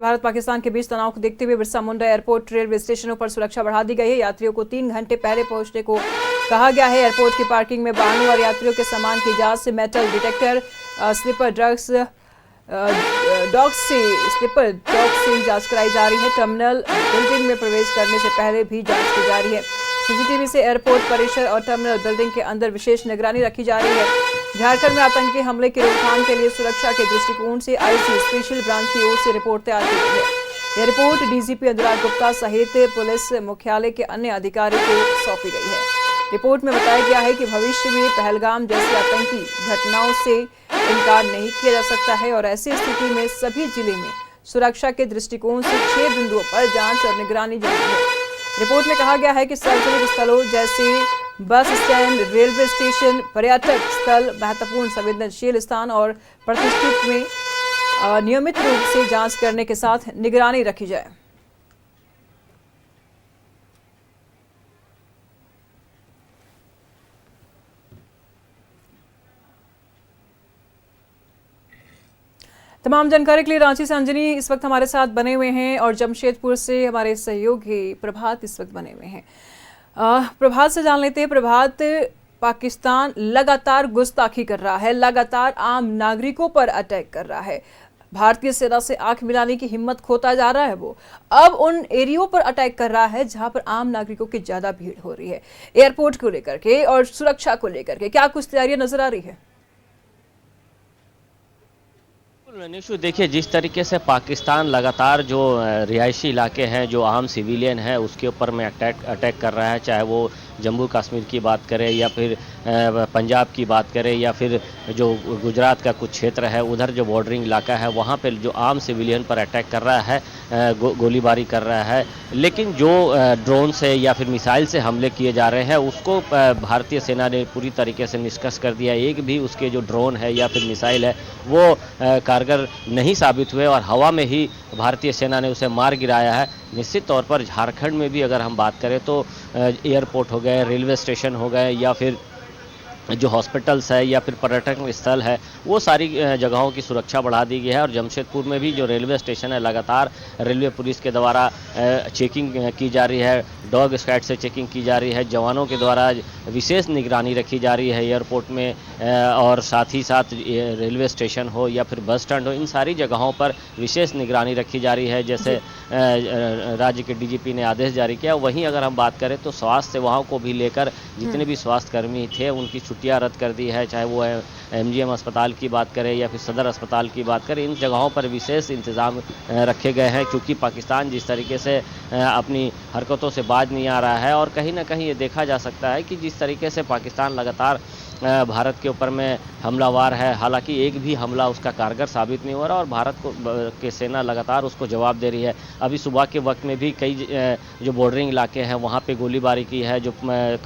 भारत पाकिस्तान के बीच तनाव को देखते हुए बिरसा मुंडा एयरपोर्ट रेलवे स्टेशनों पर सुरक्षा बढ़ा दी गई है। यात्रियों को 3 घंटे पहले पहुंचने को कहा गया है। एयरपोर्ट की पार्किंग में वाहनों और यात्रियों के सामान की जांच से मेटल डिटेक्टर, स्लीपर डॉग्स से जांच कराई जा रही है। टर्मिनल बिल्डिंग में प्रवेश करने से पहले भी जांच की जा रही है। सीसीटीवी से एयरपोर्ट परिसर और टर्मिनल बिल्डिंग के अंदर विशेष निगरानी रखी जा रही है। झारखंड में आतंकी हमले की रोकथाम के लिए सुरक्षा के दृष्टिकोण से आईसी स्पेशल ब्रांच की ओर से रिपोर्ट तैयार की गई है। यह रिपोर्ट डीजीपी अनुराग गुप्ता सहित पुलिस मुख्यालय के अन्य अधिकारियों को सौंपी गई है। रिपोर्ट में बताया गया है कि भविष्य में पहलगाम जैसी आतंकी घटनाओं से इनकार नहीं किया जा सकता है और ऐसी स्थिति में सभी जिले में सुरक्षा के दृष्टिकोण से 6 बिंदुओं पर जांच और निगरानी जरूरी है। रिपोर्ट में कहा गया है कि सार्वजनिक स्थलों जैसे बस स्टैंड, रेलवे स्टेशन, पर्यटक स्थल, महत्वपूर्ण संवेदनशील स्थान और प्रतिष्ठित में नियमित रूप से जांच करने के साथ निगरानी रखी जाए। तमाम जानकारी के लिए रांची से अंजनी इस वक्त हमारे साथ बने हुए हैं और जमशेदपुर से हमारे सहयोगी प्रभात इस वक्त बने हुए हैं। प्रभात से जान लेते हैं। प्रभात, पाकिस्तान लगातार गुस्ताखी कर रहा है, लगातार आम नागरिकों पर अटैक कर रहा है। भारतीय सेना से आंख मिलाने की हिम्मत खोता जा रहा है। वो अब उन एरियो पर अटैक कर रहा है जहां पर आम नागरिकों की ज्यादा भीड़ हो रही है। एयरपोर्ट को लेकर के और सुरक्षा को लेकर के क्या कुछ तैयारियां नजर आ रही है? निशु, देखिए जिस तरीके से पाकिस्तान लगातार जो रिहायशी इलाके हैं, जो आम सिविलियन है, उसके ऊपर में अटैक कर रहा है, चाहे वो जम्मू कश्मीर की बात करें या फिर पंजाब की बात करें या फिर जो गुजरात का कुछ क्षेत्र है उधर जो बॉर्डरिंग इलाका है वहाँ पे जो आम सिविलियन पर अटैक कर रहा है, गोलीबारी कर रहा है। लेकिन जो ड्रोन से या फिर मिसाइल से हमले किए जा रहे हैं उसको भारतीय सेना ने पूरी तरीके से निष्कर्ष कर दिया। एक भी उसके जो ड्रोन है या फिर मिसाइल है वो कारगर नहीं साबित हुए और हवा में ही भारतीय सेना ने उसे मार गिराया है। निश्चित तौर पर झारखंड में भी अगर हम बात करें तो एयरपोर्ट हो गए, रेलवे स्टेशन हो गए या फिर जो हॉस्पिटल्स है या फिर पर्यटक स्थल है, वो सारी जगहों की सुरक्षा बढ़ा दी गई है। और जमशेदपुर में भी जो रेलवे स्टेशन है लगातार रेलवे पुलिस के द्वारा चेकिंग की जा रही है, डॉग स्क्वाड से चेकिंग की जा रही है, जवानों के द्वारा विशेष निगरानी रखी जा रही है एयरपोर्ट में और साथ ही साथ रेलवे स्टेशन हो या फिर बस स्टैंड हो, इन सारी जगहों पर विशेष निगरानी रखी जा रही है। जैसे राज्य के डीजीपी ने आदेश जारी किया। वहीं अगर हम बात करें तो स्वास्थ्य सेवाओं को भी लेकर जितने भी स्वास्थ्यकर्मी थे उनकी छुट्टियां रद्द कर दी है, चाहे वो एमजीएम अस्पताल की बात करें या फिर सदर अस्पताल की बात करें। इन जगहों पर विशेष इंतजाम रखे गए हैं क्योंकि पाकिस्तान जिस तरीके से अपनी हरकतों से बाज नहीं आ रहा है और कहीं ना कहीं ये देखा जा सकता है कि जिस तरीके से पाकिस्तान लगातार भारत के ऊपर में हमलावार है, हालांकि एक भी हमला उसका कारगर साबित नहीं हो रहा और भारत को के सेना लगातार उसको जवाब दे रही है। अभी सुबह के वक्त में भी कई जो बॉर्डरिंग इलाके हैं वहाँ पे गोलीबारी की है। जो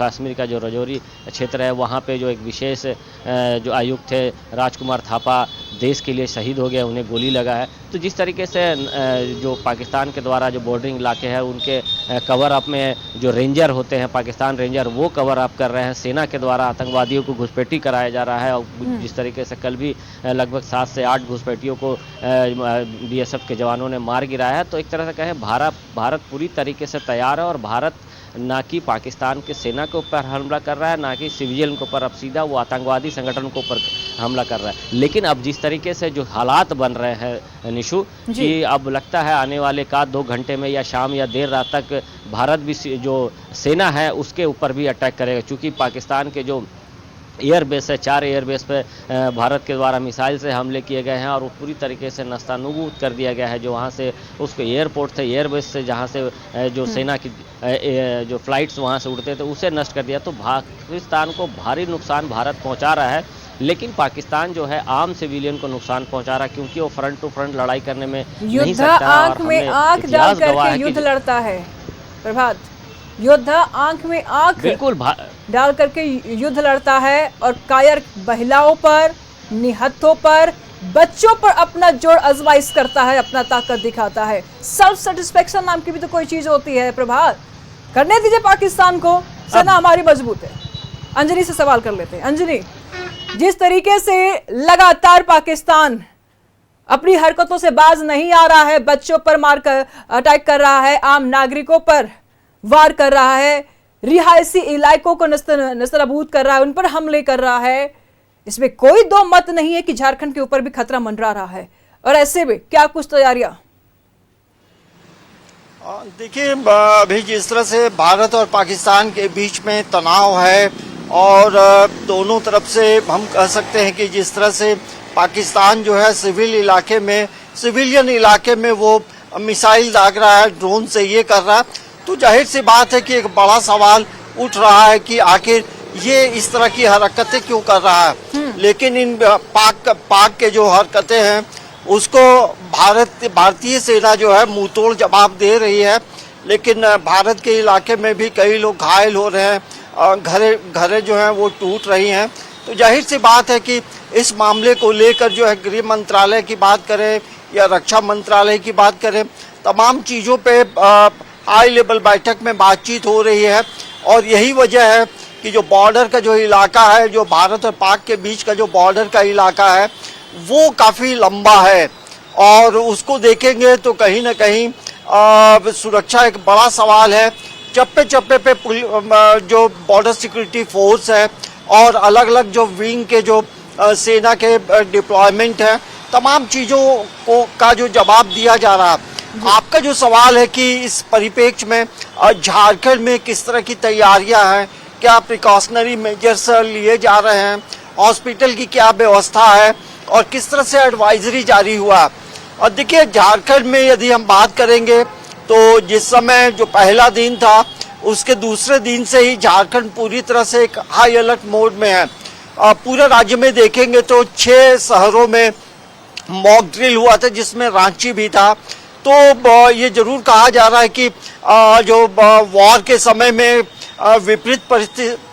कश्मीर का जो रजौरी क्षेत्र है वहाँ पे जो एक विशेष जो आयुक्त थे राजकुमार थापा देश के लिए शहीद हो गए, उन्हें गोली लगा है। तो जिस तरीके से जो पाकिस्तान के द्वारा जो बॉर्डरिंग इलाके हैं उनके कवर अप में जो रेंजर होते हैं, पाकिस्तान रेंजर, वो कवर अप कर रहे हैं। सेना के द्वारा आतंकवादियों को घुसपैठी कराया जा रहा है और जिस तरीके से कल भी लगभग 7 से 8 घुसपैठियों को बीएसएफ के जवानों ने मार गिराया है। तो एक तरह से कहें भारत पूरी तरीके से तैयार है और भारत ना कि पाकिस्तान के सेना के ऊपर हमला कर रहा है, ना कि सिविलियन के ऊपर, अब सीधा वो आतंकवादी संगठन के ऊपर हमला कर रहा है। लेकिन अब जिस तरीके से जो हालात बन रहे हैं निशु, कि अब लगता है आने वाले 1-2 घंटे में या शाम या देर रात तक भारत भी जो सेना है उसके ऊपर भी अटैक करेगा। क्योंकि पाकिस्तान के जो एयरबेस है, 4 एयरबेस पे भारत के द्वारा मिसाइल से हमले किए गए हैं और वो पूरी तरीके से नस्तानबूद कर दिया गया है। जो वहाँ से उसको एयरपोर्ट थे, एयरबेस से जहाँ से जो सेना की जो फ्लाइट्स वहाँ से उड़ते थे उसे नष्ट कर दिया। तो पाकिस्तान को भारी नुकसान भारत पहुँचा रहा है। लेकिन पाकिस्तान जो है आम सिविलियन को नुकसान पहुँचा रहा है क्योंकि वो फ्रंट टू फ्रंट लड़ाई करने में नहीं सकता। आंख में आंख डाल करके युद्ध लड़ता है प्रभात, योद्धा आंख में आंख बिल्कुल डाल करके युद्ध लड़ता है और कायर महिलाओं पर, निहत्थों पर, बच्चों पर अपना जोर आजमाइश करता है, अपना ताकत दिखाता है। सेल्फ सेटिस्फेक्शन नाम की भी तो कोई चीज होती है प्रभात, करने दीजिए पाकिस्तान को, सेना हमारी मजबूत है। अंजनी से सवाल कर लेते हैं। अंजनी, जिस तरीके से लगातार पाकिस्तान अपनी हरकतों से बाज नहीं आ रहा है, बच्चों पर मार कर अटैक कर रहा है, आम नागरिकों पर वार कर रहा है, रिहायशी इलाकों को नस्तनाबूद कर रहा है, उन पर हमले कर रहा है। इसमें कोई दो मत नहीं है कि झारखंड के ऊपर भी खतरा मंडरा रहा है। और ऐसे में क्या कुछ तैयारियां? देखिए, अभी जिस तरह से भारत और पाकिस्तान के बीच में तनाव है और दोनों तरफ से हम कह सकते हैं कि जिस तरह से पाकिस्तान जो है सिविलियन इलाके में वो मिसाइल दाग रहा है, ड्रोन से ये कर रहा है, तो जाहिर सी बात है कि एक बड़ा सवाल उठ रहा है कि आखिर ये इस तरह की हरकतें क्यों कर रहा है। लेकिन इन पाक के जो हरकतें हैं उसको भारतीय सेना जो है मुंह तोड़ जवाब दे रही है। लेकिन भारत के इलाके में भी कई लोग घायल हो रहे हैं और घरे जो हैं वो टूट रही हैं। तो जाहिर सी बात है कि इस मामले को लेकर जो है गृह मंत्रालय की बात करें या रक्षा मंत्रालय की बात करें, तमाम चीज़ों पे हाई लेवल बैठक में बातचीत हो रही है। और यही वजह है कि जो बॉर्डर का जो इलाका है, जो भारत और पाक के बीच का जो बॉर्डर का इलाका है, वो काफ़ी लंबा है और उसको देखेंगे तो कहीं ना कहीं सुरक्षा एक बड़ा सवाल है। चप्पे चप्पे पे जो बॉर्डर सिक्योरिटी फोर्स है और अलग अलग जो विंग के जो सेना के डिप्लॉयमेंट है, तमाम चीज़ों का जो जवाब दिया जा रहा है। आपका जो सवाल है कि इस परिप्रेक्ष्य में झारखंड में किस तरह की तैयारियां हैं, क्या प्रिकॉशनरी मेजर्स लिए जा रहे हैं, हॉस्पिटल की क्या व्यवस्था है और किस तरह से एडवाइजरी जारी हुआ। और देखिए, झारखंड में यदि हम बात करेंगे तो जिस समय जो पहला दिन था उसके दूसरे दिन से ही झारखंड पूरी तरह से एक हाई अलर्ट मोड में है। पूरे राज्य में देखेंगे तो 6 शहरों में मॉक ड्रिल हुआ था, जिसमें रांची भी था। तो ये जरूर कहा जा रहा है कि जो वॉर के समय में विपरीत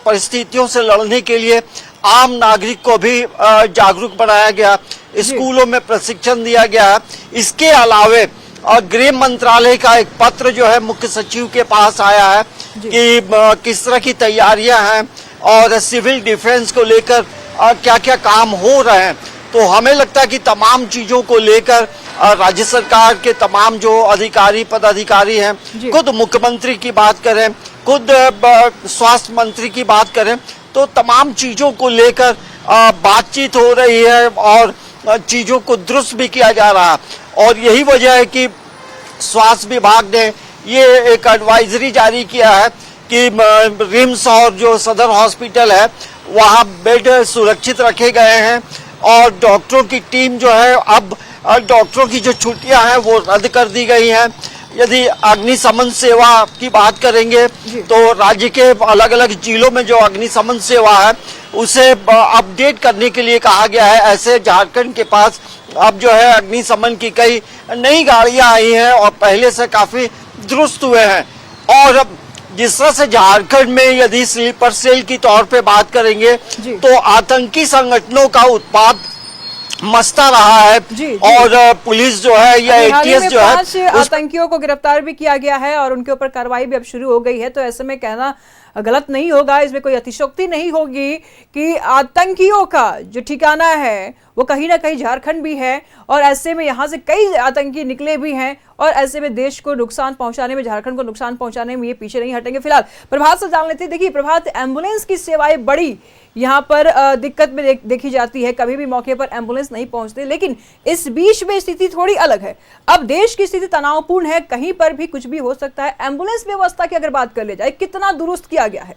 परिस्थितियों से लड़ने के लिए आम नागरिक को भी जागरूक बनाया गया, स्कूलों में प्रशिक्षण दिया गया। इसके अलावे गृह मंत्रालय का एक पत्र जो है मुख्य सचिव के पास आया है कि किस तरह की तैयारियां हैं और सिविल डिफेंस को लेकर क्या क्या काम हो रहे हैं। तो हमें लगता है कि तमाम चीजों को लेकर राज्य सरकार के तमाम जो पदाधिकारी हैं, खुद मुख्यमंत्री की बात करें, खुद स्वास्थ्य मंत्री की बात करें, तो तमाम चीजों को लेकर बातचीत हो रही है और चीजों को दुरुस्त भी किया जा रहा है। और यही वजह है कि स्वास्थ्य विभाग ने ये एक एडवाइजरी जारी किया है कि रिम्स और जो सदर हॉस्पिटल है वहाँ बेड सुरक्षित रखे गए हैं और डॉक्टरों की टीम जो है, अब डॉक्टरों की जो छुट्टियां हैं वो रद्द कर दी गई हैं। यदि अग्निशमन सेवा की बात करेंगे तो राज्य के अलग अलग जिलों में जो अग्निशमन सेवा है उसे अपडेट करने के लिए कहा गया है। ऐसे झारखंड के पास अब जो है अग्निशमन की कई नई गाड़ियां आई हैं और पहले से काफी दुरुस्त हुए हैं। और अब जिस तरह से झारखंड में यदि स्लीपर सेल की तौर पे बात करेंगे तो आतंकी संगठनों का उत्पाद मस्ता रहा है। और पुलिस जो है या एटीएस जो है, 5 आतंकियों को गिरफ्तार भी किया गया है और उनके ऊपर कार्रवाई भी अब शुरू हो गई है। तो ऐसे में कहना गलत नहीं होगा, इसमें कोई अतिशयोक्ति नहीं होगी कि आतंकियों का जो ठिकाना है वो कहीं ना कहीं झारखंड भी है और ऐसे में यहाँ से कई आतंकी निकले भी हैं और ऐसे में देश को नुकसान पहुंचाने में, झारखंड को नुकसान पहुंचाने में ये पीछे नहीं हटेंगे। फिलहाल प्रभात से जान लेते हैं। देखिए प्रभात, एम्बुलेंस की सेवाएं बड़ी यहाँ पर दिक्कत में देखी जाती है, कभी भी मौके पर एम्बुलेंस नहीं पहुंचती, लेकिन इस बीच में स्थिति थोड़ी अलग है। अब देश की स्थिति तनावपूर्ण है, कहीं पर भी कुछ भी हो सकता है। एम्बुलेंस व्यवस्था की अगर बात कर ले जाए, कितना दुरुस्त किया गया है?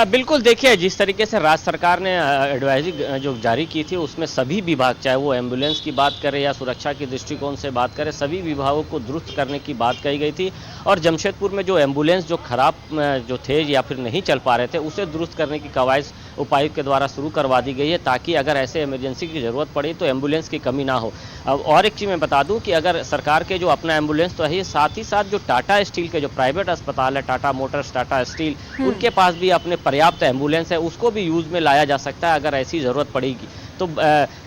बिल्कुल, देखिए जिस तरीके से राज्य सरकार ने एडवाइजरी जो जारी की थी उसमें सभी विभाग, चाहे वो एम्बुलेंस की बात करें या सुरक्षा के दृष्टिकोण से बात करें, सभी विभागों को दुरुस्त करने की बात कही गई थी। और जमशेदपुर में जो एम्बुलेंस जो खराब जो थे या फिर नहीं चल पा रहे थे, उसे दुरुस्त करने की कवायद उपायुक्त के द्वारा शुरू करवा दी गई है ताकि अगर ऐसे इमरजेंसी की ज़रूरत पड़े तो एम्बुलेंस की कमी ना हो। अब और एक चीज़ मैं बता दूं कि अगर सरकार के जो अपना एम्बुलेंस तो है, साथ ही साथ जो टाटा स्टील के जो प्राइवेट अस्पताल है, टाटा मोटर्स, टाटा स्टील, उनके पास भी अपने पर्याप्त एम्बुलेंस है, उसको भी यूज़ में लाया जा सकता है अगर ऐसी ज़रूरत पड़ेगी। तो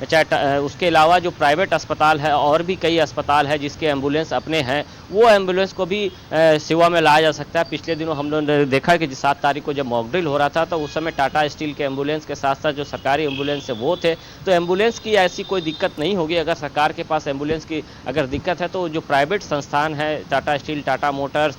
चाहे उसके अलावा जो प्राइवेट अस्पताल है और भी कई अस्पताल है जिसके एम्बुलेंस अपने हैं, वो एम्बुलेंस को भी सेवा में लाया जा सकता है। पिछले दिनों हम लोगों ने देखा कि 7 तारीख को जब मॉक ड्रिल हो रहा था तो उस समय टाटा स्टील के एम्बुलेंस के साथ साथ जो सरकारी एम्बुलेंस है वो थे। तो एम्बुलेंस की ऐसी कोई दिक्कत नहीं होगी। अगर सरकार के पास एम्बुलेंस की अगर दिक्कत है तो जो प्राइवेट संस्थान है, टाटा स्टील, टाटा मोटर्स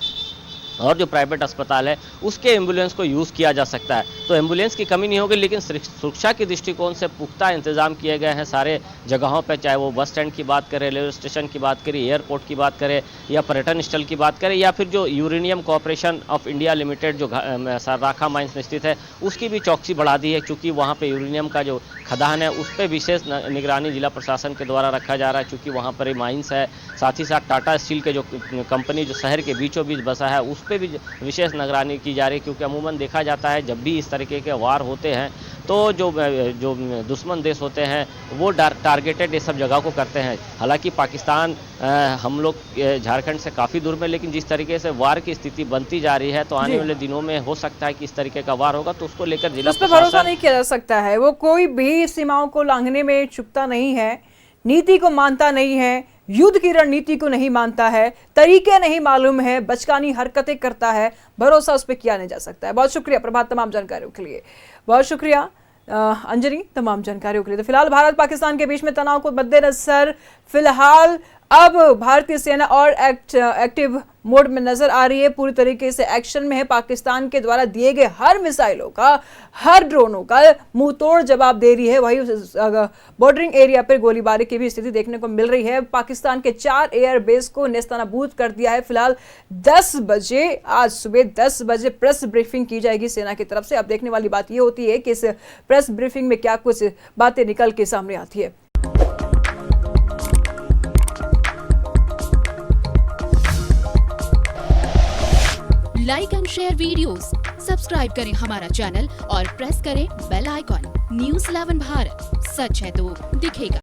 और जो प्राइवेट अस्पताल है उसके एम्बुलेंस को यूज़ किया जा सकता है। तो एम्बुलेंस की कमी नहीं होगी, लेकिन सुरक्षा के दृष्टिकोण से पुख्ता इंतजाम किए गए हैं सारे जगहों पर, चाहे वो बस स्टैंड की बात करें, रेलवे स्टेशन की बात करें, एयरपोर्ट की बात करें या पर्यटन स्थल की बात करें, या फिर जो uranium corporation of India limited जो सारनाखा माइंस में स्थित है उसकी भी चौकसी बढ़ा दी है, क्योंकि वहाँ पर यूरेनियम का जो खदान है उस पर विशेष निगरानी जिला प्रशासन के द्वारा रखा जा रहा है, क्योंकि वहाँ पर माइंस है। साथ ही साथ टाटा स्टील के जो कंपनी जो शहर के बीचों बीच बसा है उस पे भी विशेष निगरानी की जा रही है, क्योंकि अमूमन देखा जाता है जब भी इस तरीके के वार होते हैं तो जो दुश्मन देश होते हैं वो टारगेटेड ये सब जगह को करते हैं। हालांकि पाकिस्तान हम लोग झारखंड से काफ़ी दूर में, लेकिन जिस तरीके से वार की स्थिति बनती जा रही है तो आने वाले दिनों में हो सकता है कि इस तरीके का वार होगा, तो उसको लेकर जिला उस पर भरोसा नहीं किया जा सकता है। वो कोई भी सीमाओं को लांघने में चुकता नहीं है, नीति को मानता नहीं है, युद्ध की रणनीति को नहीं मानता है, तरीके नहीं मालूम है, बचकानी हरकतें करता है। भरोसा उस पर किया नहीं जा सकता है। बहुत शुक्रिया प्रभात तमाम जानकारियों के लिए। बहुत शुक्रिया अंजनी तमाम जानकारियों के लिए। तो फिलहाल भारत पाकिस्तान के बीच में तनाव को मद्देनजर फिलहाल अब भारतीय सेना और एक्टिव मोड में नजर आ रही है, पूरी तरीके से एक्शन में है। पाकिस्तान के द्वारा दिए गए हर मिसाइलों का, हर ड्रोनों का मुंह तोड़ जवाब दे रही है। वही बॉर्डरिंग एरिया पर गोलीबारी की भी स्थिति देखने को मिल रही है। पाकिस्तान के 4 एयर बेस को नेस्तनाबूद कर दिया है। फिलहाल 10 बजे, आज सुबह 10 बजे प्रेस ब्रीफिंग की जाएगी सेना की तरफ से। अब देखने वाली बात यह होती है कि इस प्रेस ब्रीफिंग में क्या कुछ बातें निकल के सामने आती है। Like and share videos, subscribe करें हमारा चैनल और प्रेस करें बेल आइकॉन। न्यूज़ 11 भारत, सच है तो दिखेगा।